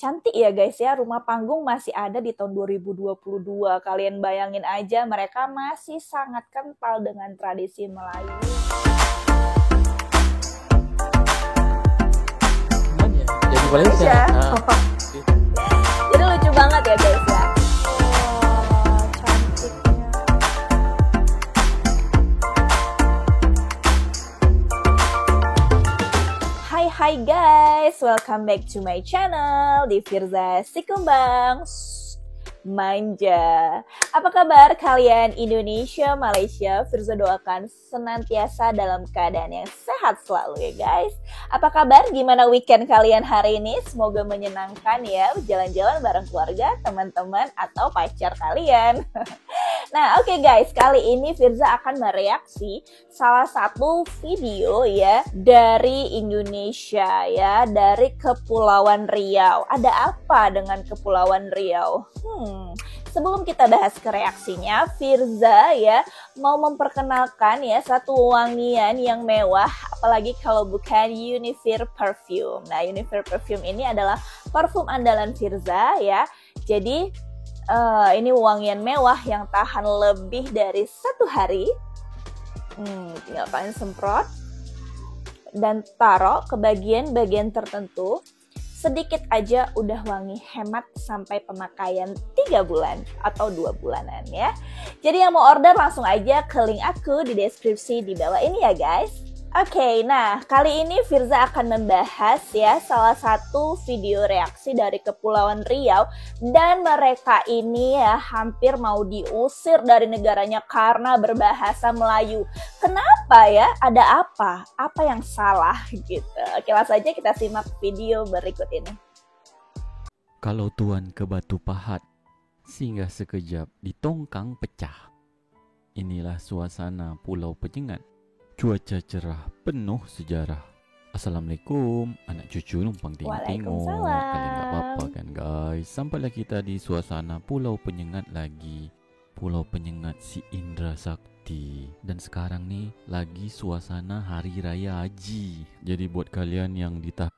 Cantik ya guys ya, rumah panggung masih ada di tahun 2022. Kalian bayangin aja, mereka masih sangat kental dengan tradisi Melayu. Jadi Malaysia. Jadi lucu banget ya guys ya. Wah, cantiknya. Hai guys, welcome back to my channel di Firza Sikumbang Manja. Apa kabar kalian Indonesia, Malaysia? Firza doakan senantiasa dalam keadaan yang sehat selalu ya guys. Apa kabar? Gimana weekend kalian hari ini? Semoga menyenangkan ya, jalan-jalan bareng keluarga, teman-teman, atau pacar kalian. Nah oke guys, kali ini Firza akan mereaksi salah satu video ya dari Indonesia ya, dari Kepulauan Riau. Ada apa dengan Kepulauan Riau? Sebelum kita bahas ke reaksinya, Firza ya mau memperkenalkan ya satu wangian yang mewah, apalagi kalau bukan Univer Perfume. Nah, Univer Perfume ini adalah parfum andalan Firza ya. Jadi ini wangian mewah yang tahan lebih dari 1 hari. Tinggal kalian semprot dan taruh ke bagian-bagian tertentu. Sedikit aja udah wangi, hemat sampai pemakaian 3 bulan atau 2 bulanan ya. Jadi yang mau order langsung aja ke link aku di deskripsi di bawah ini ya guys. Oke, nah kali ini Firza akan membahas ya salah satu video reaksi dari Kepulauan Riau, dan mereka ini ya hampir mau diusir dari negaranya karena berbahasa Melayu. Kenapa ya? Ada apa? Apa yang salah gitu? Oke, langsung aja kita simak video berikut ini. Kalau tuan ke Batu Pahat, singgah sekejap di Tongkang pecah. Inilah suasana Pulau Penyengat. Cuaca cerah, penuh sejarah. Assalamualaikum, anak cucu numpang tengok-tengok. Kalian tak apa-apa kan guys? Sampailah kita di suasana Pulau Penyengat lagi. Pulau Penyengat si Indra Sakti. Dan sekarang nih lagi suasana Hari Raya Haji. Jadi buat kalian yang ditahan.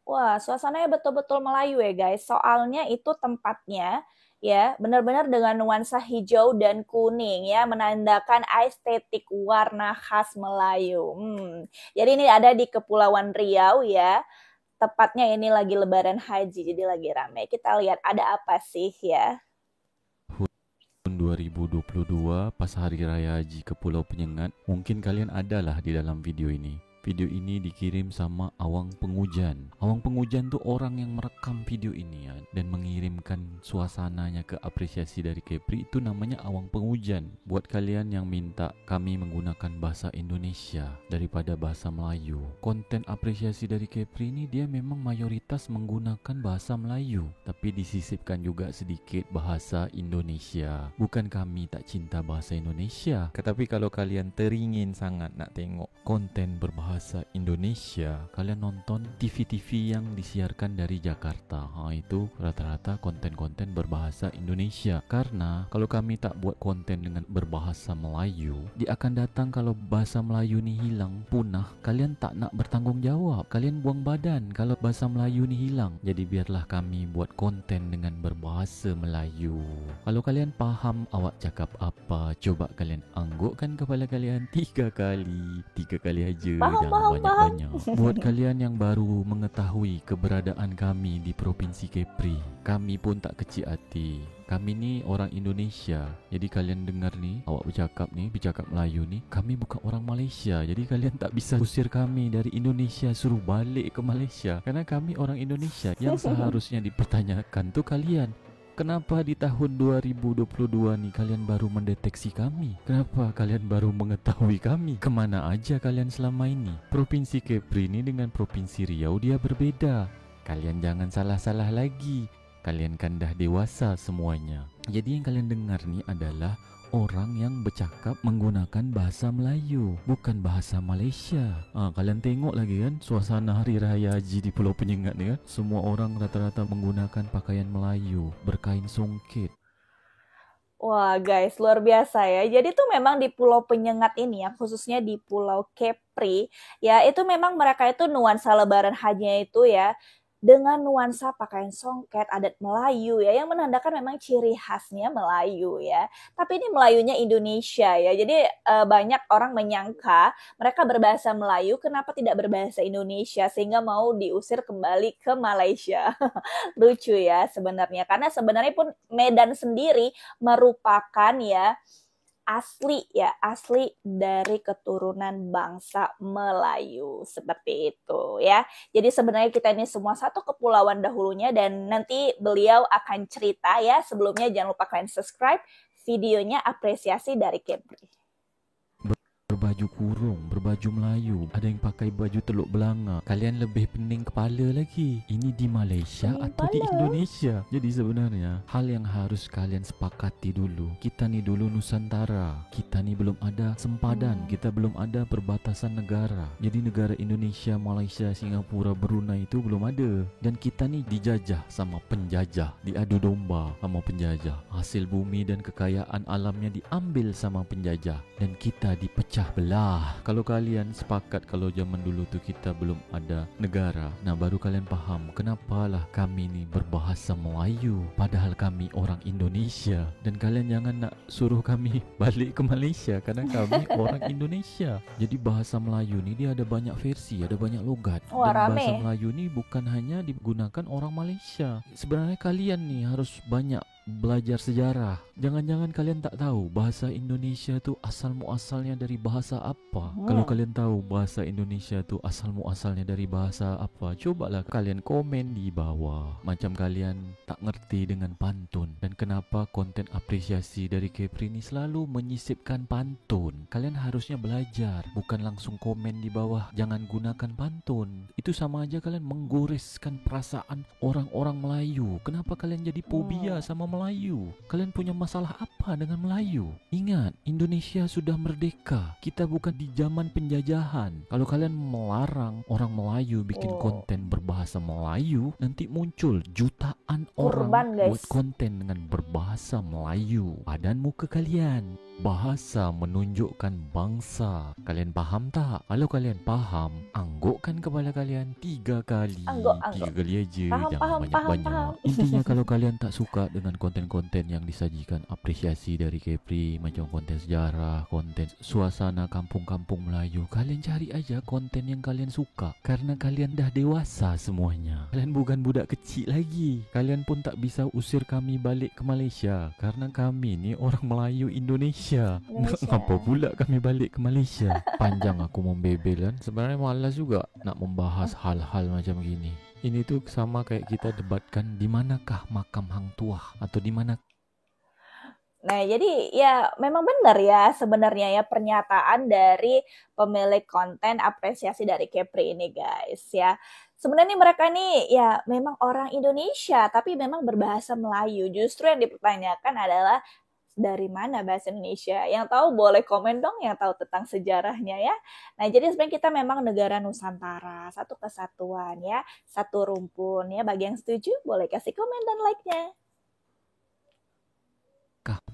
Wah, suasananya betul-betul Melayu ya guys. Soalnya itu tempatnya ya benar-benar dengan nuansa hijau dan kuning ya, menandakan estetik warna khas Melayu. Jadi ini ada di Kepulauan Riau ya. Tepatnya ini lagi Lebaran Haji, jadi lagi rame. Kita lihat ada apa sih ya. 2022 pas Hari Raya Haji ke Pulau Penyengat. Mungkin kalian adalah di dalam video ini. Video ini dikirim sama Awang Pengujan. Awang Pengujan tuh orang yang merekam video ini ya, dan mengirimkan suasananya ke apresiasi dari Kepri. Itu namanya Awang Pengujan. Buat kalian yang minta kami menggunakan bahasa Indonesia daripada bahasa Melayu, konten apresiasi dari Kepri ini dia memang mayoritas menggunakan bahasa Melayu, tapi disisipkan juga sedikit bahasa Indonesia. Bukan kami tak cinta bahasa Indonesia, tetapi kalau kalian teringin sangat nak tengok konten berbahasa Indonesia, kalian nonton TV-TV yang disiarkan dari Jakarta. Itu rata-rata konten-konten berbahasa Indonesia. Karena kalau kami tak buat konten dengan berbahasa Melayu, dia akan datang kalau bahasa Melayu ni hilang, punah, kalian tak nak bertanggung jawab. Kalian buang badan kalau bahasa Melayu ni hilang. Jadi biarlah kami buat konten dengan berbahasa Melayu. Kalau kalian faham awak cakap apa, coba kalian anggukkan kepala kalian 3 kali. 3 kali aja. Jangan banyak-banyak. Buat kalian yang baru mengetahui keberadaan kami di Provinsi Kepri, kami pun tak kecil hati. Kami ni orang Indonesia. Jadi kalian dengar ni, awak bercakap Melayu ni, kami bukan orang Malaysia. Jadi kalian tak bisa usir kami dari Indonesia, suruh balik ke Malaysia. Karena kami orang Indonesia. Yang seharusnya dipertanyakan tu kalian, kenapa di tahun 2022 ni kalian baru mendeteksi kami? Kenapa kalian baru mengetahui kami? Kemana aja kalian selama ini? Provinsi Kepri ni dengan Provinsi Riau dia berbeda. Kalian jangan salah-salah lagi. Kalian kan dah dewasa semuanya. Jadi yang kalian dengar ni adalah orang yang bercakap menggunakan bahasa Melayu, bukan bahasa Malaysia. Kalian tengok lagi kan suasana Hari Raya Haji di Pulau Penyengat ni kan. Semua orang rata-rata menggunakan pakaian Melayu, berkain songket. Wah guys, luar biasa ya. Jadi tuh memang di Pulau Penyengat ini ya, khususnya di Pulau Kepri, ya itu memang mereka itu nuansa Lebaran Hajinya itu ya dengan nuansa pakaian songket adat Melayu ya, yang menandakan memang ciri khasnya Melayu ya. Tapi ini Melayunya Indonesia ya. Jadi banyak orang menyangka mereka berbahasa Melayu, kenapa tidak berbahasa Indonesia sehingga mau diusir kembali ke Malaysia. Lucu ya sebenarnya, karena sebenarnya pun Medan sendiri merupakan ya asli dari keturunan bangsa Melayu seperti itu ya. Jadi sebenarnya kita ini semua satu kepulauan dahulunya, dan nanti beliau akan cerita ya. Sebelumnya jangan lupa kalian subscribe videonya apresiasi dari Kepri. Berbaju kurung, berbaju Melayu, ada yang pakai baju teluk belanga. Kalian lebih pening kepala lagi. Ini di Malaysia Pening atau di kepala. Indonesia? Jadi sebenarnya hal yang harus kalian sepakati dulu. Kita nih dulu Nusantara. Kita nih belum ada sempadan. Kita belum ada perbatasan negara. Jadi negara Indonesia, Malaysia, Singapura, Brunei itu belum ada. Dan kita nih dijajah sama penjajah, diadu domba sama penjajah. Hasil bumi dan kekayaan alamnya diambil sama penjajah, dan kita dipecah belah. Kalau kalian sepakat kalau zaman dulu tuh kita belum ada negara, nah baru kalian paham kenapalah kami ni berbahasa Melayu padahal kami orang Indonesia. Dan kalian jangan nak suruh kami balik ke Malaysia karena kami orang Indonesia. Jadi bahasa Melayu ni dia ada banyak versi, ada banyak logat. Wah, Dan bahasa rame. Melayu ni bukan hanya digunakan orang Malaysia. Sebenarnya kalian ni harus banyak belajar sejarah. Jangan-jangan kalian tak tahu bahasa Indonesia tu asal muasalnya dari bahasa apa. Kalau kalian tahu bahasa Indonesia tu asal muasalnya dari bahasa apa, cobalah kalian komen di bawah. Macam kalian tak ngerti dengan pantun, dan kenapa konten apresiasi dari Kepri ni selalu menyisipkan pantun. Kalian harusnya belajar, bukan langsung komen di bawah jangan gunakan pantun. Itu sama aja kalian menggoreskan perasaan orang-orang Melayu. Kenapa kalian jadi fobia sama Melayu? Kalian punya masalah apa dengan Melayu? Ingat, Indonesia sudah merdeka. Kita bukan di zaman penjajahan. Kalau kalian melarang orang Melayu bikin konten berbahasa Melayu, nanti muncul jutaan orang Kurban, guys. buat konten dengan berbahasa Melayu. Padan muka kalian. Bahasa menunjukkan bangsa. Kalian paham tak? Kalau kalian paham, anggukkan kepala kalian 3 kali. Angguk. 3 kali aja, Paham, jangan paham. banyak-banyak. Intinya kalau kalian tak suka dengan konten-konten yang disajikan apresiasi dari Kepri, macam konten sejarah, konten suasana kampung-kampung Melayu, kalian cari aja konten yang kalian suka. Karena kalian dah dewasa semuanya. Kalian bukan budak kecil lagi. Kalian pun tak bisa usir kami balik ke Malaysia, karena kami ni orang Melayu Indonesia. Ngapa pula kami balik ke Malaysia? Panjang aku membebel kan. Sebenarnya malas juga nak membahas hal-hal macam gini. Ini tuh sama kayak kita debatkan di manakah makam hang tuah atau di mana. Nah, jadi ya memang benar ya sebenarnya ya pernyataan dari pemilik konten apresiasi dari Kepri ini, guys ya. Sebenarnya mereka nih ya memang orang Indonesia, tapi memang berbahasa Melayu. Justru yang dipertanyakan adalah dari mana bahasa Indonesia. Yang tahu boleh komen dong, yang tahu tentang sejarahnya ya. Nah, jadi sebenarnya kita memang negara Nusantara, satu kesatuan ya, satu rumpun ya. Bagi yang setuju boleh kasih komen dan like-nya.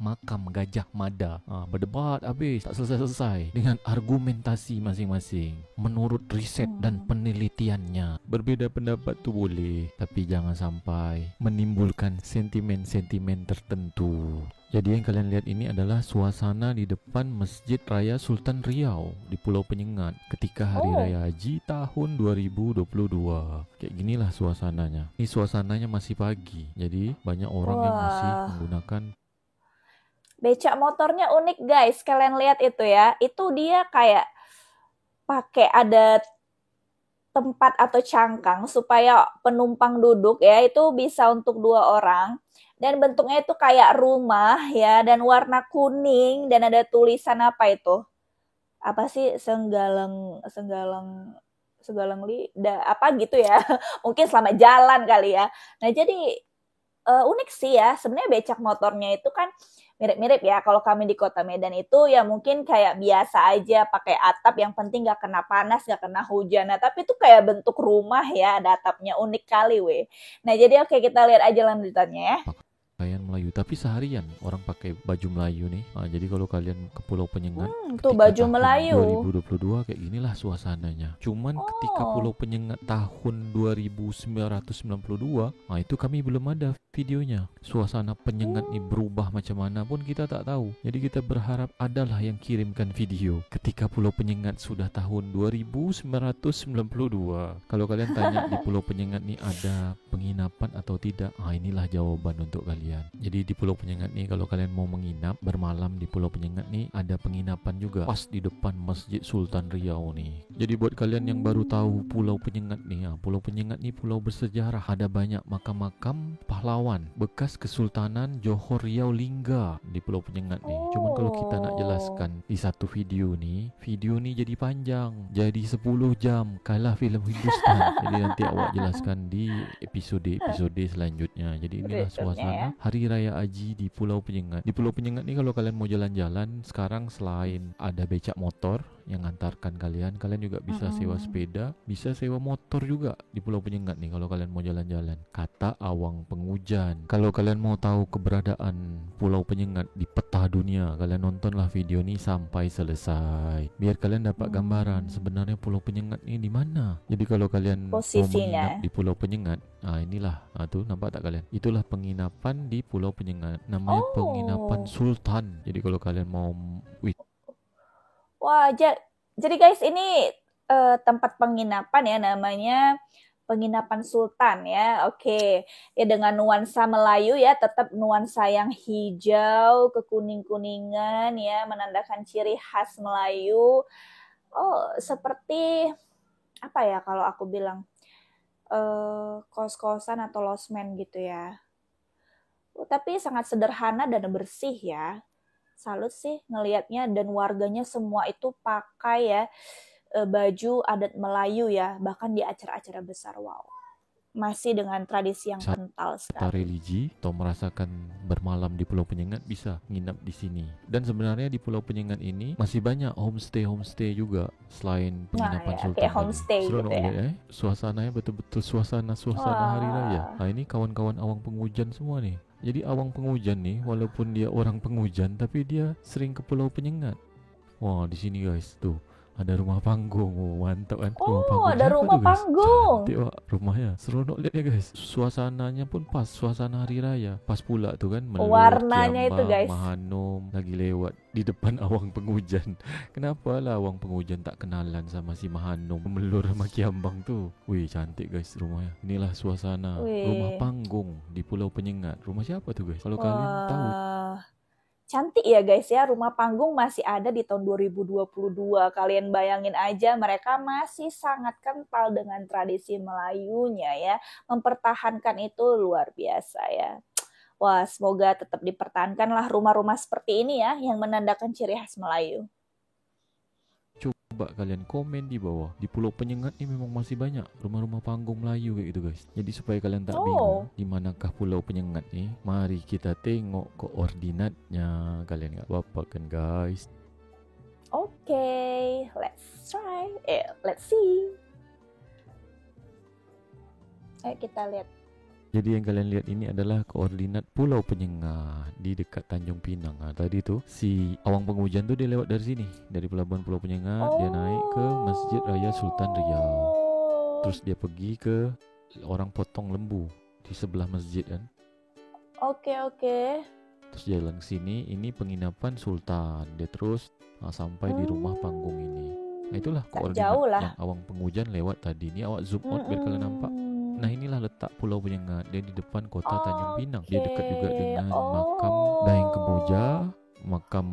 Makam Gajah Mada. Berdebat habis tak selesai-selesai dengan argumentasi masing-masing menurut riset dan penelitiannya. Berbeza pendapat tu boleh, tapi jangan sampai menimbulkan sentimen-sentimen tertentu. Jadi yang kalian lihat ini adalah suasana di depan Masjid Raya Sultan Riau di Pulau Penyengat ketika Hari Raya Haji tahun 2022. Kayak ginilah suasananya. Ini suasananya masih pagi, jadi banyak orang yang masih menggunakan. Becak motornya unik, guys. Kalian lihat itu ya. Itu dia kayak pakai ada tempat atau cangkang supaya penumpang duduk ya. Itu bisa untuk 2 orang. Dan bentuknya itu kayak rumah ya. Dan warna kuning. Dan ada tulisan apa itu? Apa sih? Senggalang apa gitu ya. Mungkin selamat jalan kali ya. Nah, jadi unik sih ya. Sebenarnya becak motornya itu kan mirip-mirip ya. Kalau kami di Kota Medan itu ya mungkin kayak biasa aja pakai atap, yang penting gak kena panas, gak kena hujan. Nah, tapi itu kayak bentuk rumah ya, ada atapnya, unik kali weh. Nah, jadi oke, kita lihat aja lanjutannya ya. pakaian Melayu, tapi seharian orang pakai baju Melayu nih. Jadi kalau kalian ke Pulau Penyengat Tuh ketika baju tahun Melayu. 2022 kayak ginilah suasananya. Cuman ketika Pulau Penyengat tahun 2992, itu kami belum ada videonya. Suasana Penyengat nih berubah macam mana pun kita tak tahu. Jadi kita berharap adalah yang kirimkan video ketika Pulau Penyengat sudah tahun 2992. Kalau kalian tanya di Pulau Penyengat nih ada penginapan atau tidak, inilah jawaban untuk kalian. Jadi di Pulau Penyengat nih kalau kalian mau menginap bermalam di Pulau Penyengat nih ada penginapan juga pas di depan Masjid Sultan Riau nih. Jadi buat kalian yang baru tahu Pulau Penyengat nih, Pulau Penyengat nih pulau bersejarah, ada banyak makam-makam pahlawan bekas Kesultanan Johor Riau Lingga di Pulau Penyengat nih. Cuman kalau kita nak jelaskan di satu video nih jadi panjang, jadi 10 jam kalah filem Hindustan. Jadi nanti awak jelaskan di episode selanjutnya. Jadi inilah suasana Hari Raya Haji di Pulau Penyengat. Di Pulau Penyengat nih kalau kalian mau jalan-jalan sekarang, selain ada becak motor yang antarkan kalian juga bisa sewa sepeda, bisa sewa motor juga di Pulau Penyengat nih kalau kalian mau jalan-jalan. Kata Awang Pengujan. Kalau kalian mau tahu keberadaan Pulau Penyengat di peta dunia, kalian nontonlah video ini sampai selesai biar kalian dapat gambaran sebenarnya Pulau Penyengat ini di mana. Jadi kalau kalian mau menginap di Pulau Penyengat, inilah tuh nampak tak kalian? Itulah penginapan di Pulau Penyengat. Namanya penginapan Sultan. Jadi kalau kalian mau wah, jadi guys ini tempat penginapan ya, namanya penginapan Sultan ya. Oke. Ya dengan nuansa Melayu ya, tetap nuansa yang hijau, kekuning-kuningan ya, menandakan ciri khas Melayu. Seperti apa ya kalau aku bilang kos-kosan atau losmen gitu ya. Tapi sangat sederhana dan bersih ya. Salut sih ngelihatnya, dan warganya semua itu pakai ya baju adat Melayu ya, bahkan di acara-acara besar. Wow, masih dengan tradisi yang kental sekali. Religi atau merasakan bermalam di Pulau Penyengat bisa nginap di sini. Dan sebenarnya di Pulau Penyengat ini masih banyak homestay juga selain penginapan Sultan. Kayak homestay gitu ya. Suasananya betul-betul suasana hari raya. Ini kawan-kawan Awang Pengujan semua nih. Jadi Awang Pengujan nih walaupun dia orang Pengujan tapi dia sering ke Pulau Penyengat. Wah, di sini guys tuh ada rumah panggung. Mantap kan? Ada rumah panggung. Cantik wak rumahnya. Seronok lihat ya guys. Suasananya pun pas, suasana hari raya. Pas pula tuh kan warnanya itu guys. Mahanom lagi lewat di depan Awang Pengujan. Kenapa lah Awang Pengujan tak kenalan sama si Mahanom melur sama Kiambang tuh. Wih, cantik guys rumahnya. Inilah suasana rumah panggung di Pulau Penyengat. Rumah siapa tuh guys? Kalau kalian tahu. Cantik ya guys ya, rumah panggung masih ada di tahun 2022. Kalian bayangin aja, mereka masih sangat kental dengan tradisi Melayunya ya. Mempertahankan itu luar biasa ya. Wah, semoga tetap dipertahankanlah rumah-rumah seperti ini ya, yang menandakan ciri khas Melayu. Coba kalian komen di bawah. Di Pulau Penyengat ini memang masih banyak rumah-rumah panggung Melayu kayak gitu guys. Jadi supaya kalian tak bingung di manakah Pulau Penyengat nih, mari kita tengok koordinatnya. Kalian gak apa-apa kan guys? Oke, let's try. Let's see. Ayo kita lihat. Jadi yang kalian lihat ini adalah koordinat Pulau Penyengat di dekat Tanjung Pinang. Tadi tuh si Awang Pengujan tuh dia lewat dari sini, dari pelabuhan Pulau Penyengat, dia naik ke Masjid Raya Sultan Riau. Terus dia pergi ke orang potong lembu di sebelah masjid kan. Oke. Terus jalan ke sini, ini penginapan Sultan. Dia terus sampai di rumah panggung ini. Nah itulah koordinat yang Awang Pengujan lewat tadi. Ini awak zoom out biar kalian nampak. Nah inilah letak Pulau Penyengat. Dia di depan kota Tanjung Pinang. Dia dekat juga dengan makam Daeng Kemboja, makam.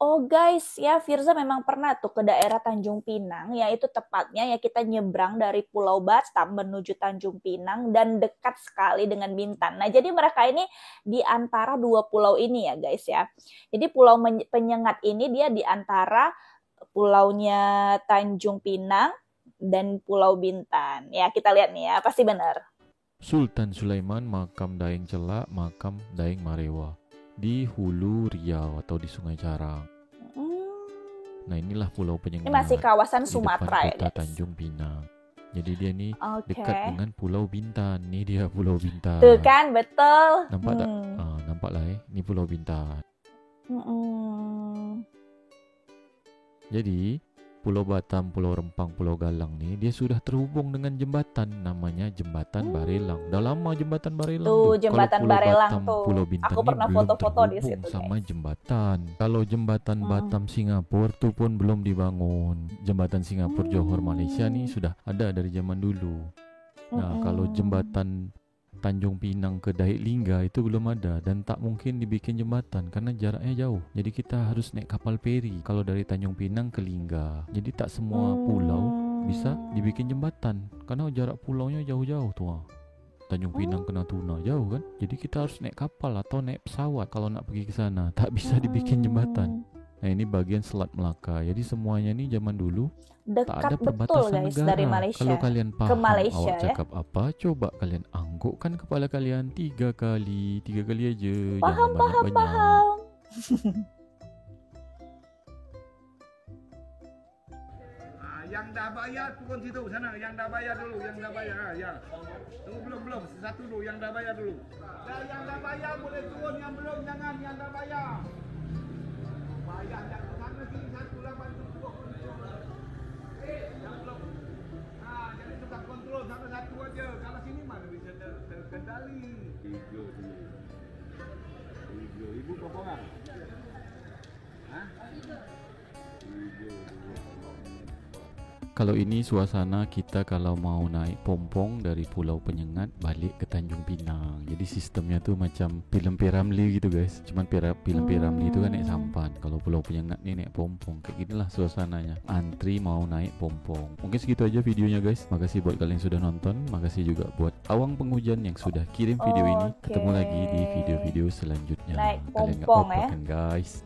Oh guys, ya Firza memang pernah tuh ke daerah Tanjung Pinang, yaitu tepatnya ya kita nyebrang dari Pulau Batam menuju Tanjung Pinang dan dekat sekali dengan Bintan. Nah jadi mereka ini di antara dua pulau ini ya guys ya. Jadi Pulau Penyengat ini dia di antara pulaunya Tanjung Pinang dan Pulau Bintan. Ya, kita lihat nih ya, pasti benar. Sultan Sulaiman, makam Daeng Celak, makam Daeng Marewa di Hulu Riau atau di Sungai Carang. Nah, inilah Pulau Penyengat. Ini masih kawasan Sumatera ya, guys. Tanjung Pinang. Jadi dia nih Oke. dekat dengan Pulau Bintan. Nih dia Pulau Bintan. Tuh kan, betul. Nampak tak? Nampak lah Ini Pulau Bintan. Jadi Pulau Batam, Pulau Rempang, Pulau Galang nih dia sudah terhubung dengan jembatan namanya Jembatan Barelang. Dah lama Jembatan Barelang Tuh, Jembatan Kalau Pulau Barelang Batam, tuh. Pulau Bintan Aku ini pernah belum foto-foto di terhubung situ, sama guys. jembatan. Kalau Jembatan Batam Singapura tuh pun belum dibangun. Jembatan Singapura Johor Malaysia nih sudah ada dari zaman dulu. Nah, kalau Jembatan Tanjung Pinang ke Dait Lingga itu belum ada dan tak mungkin dibikin jembatan karena jaraknya jauh. Jadi kita harus naik kapal feri kalau dari Tanjung Pinang ke Lingga. Jadi tak semua pulau bisa dibikin jembatan karena jarak pulaunya jauh-jauh tuh. Tanjung Pinang ke Natuna jauh kan. Jadi kita harus naik kapal atau naik pesawat kalau nak pergi ke sana. Tak bisa dibikin jembatan. Nah, ini bagian Selat Melaka. Jadi semuanya nih zaman dulu tak ada Dekat betul perbatasan guys negara. dari Malaysia Kalau kalian ke paham Malaysia awak ya. cakap apa, coba kalian anggukkan kepala kalian 3 kali aja. Paham, Jangan paham, banyak-banyak. paham. Yang dah bayar turun situ sana, yang dah bayar dulu, yang dah bayar. Ya. Tunggu belum, satu dulu, yang dah bayar dulu. Yang dah bayar boleh turun, yang belum jangan, yang dah bayar. Bayar jangan sana sini 180. Yang belum. Jadi tukar kontrol sampai satu aja. Kalau sini mana bisa terkendali. 3,000 berapa orang? Hah? 3. Kalau ini suasana kita kalau mau naik pompong dari Pulau Penyengat balik ke Tanjung Pinang. Jadi sistemnya tuh macam film P. Ramlee gitu guys. Cuman film P. Ramlee itu kan naik sampan. Kalau Pulau Penyengat nih naik pompong. Kayak ginilah suasananya. Antri mau naik pompong. Mungkin segitu aja videonya guys. Makasih buat kalian yang sudah nonton. Makasih juga buat Awang Penghujan yang sudah kirim video ini. Ketemu lagi di video-video selanjutnya. Naik Kalian pompong apa-apa ya kan guys.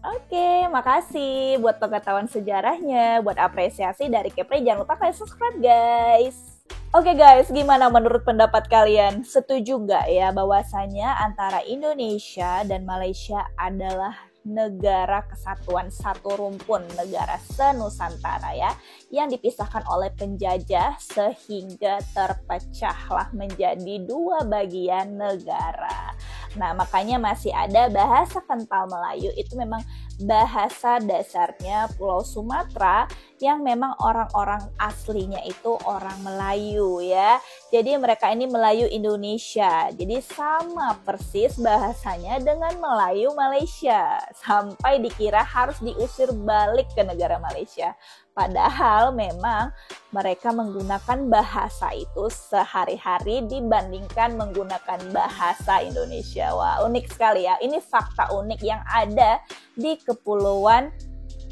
Oke, makasih buat pengetahuan sejarahnya, buat apresiasi dari Kepri. Jangan lupa kalian subscribe, guys. Oke guys, gimana menurut pendapat kalian? Setuju nggak ya bahwasanya antara Indonesia dan Malaysia adalah negara kesatuan satu rumpun, negara senusantara ya, yang dipisahkan oleh penjajah sehingga terpecahlah menjadi dua bagian negara. Nah, makanya masih ada bahasa kental Melayu, itu memang bahasa dasarnya Pulau Sumatera yang memang orang-orang aslinya itu orang Melayu ya. Jadi mereka ini Melayu Indonesia. Jadi sama persis bahasanya dengan Melayu Malaysia. Sampai dikira harus diusir balik ke negara Malaysia. Padahal memang mereka menggunakan bahasa itu sehari-hari dibandingkan menggunakan bahasa Indonesia. Wah, unik sekali ya. Ini fakta unik yang ada di Kepulauan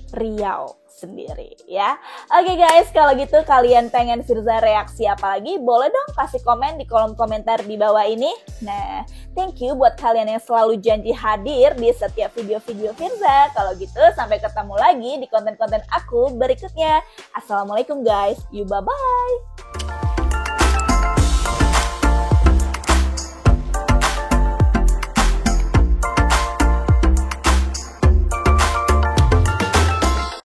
Riau sendiri ya. Oke guys, kalau gitu kalian pengen Firza reaksi apa lagi? Boleh dong kasih komen di kolom komentar di bawah ini. Nah, thank you buat kalian yang selalu janji hadir di setiap video-video Firza. Kalau gitu, sampai ketemu lagi di konten-konten aku berikutnya. Assalamualaikum guys, you bye-bye.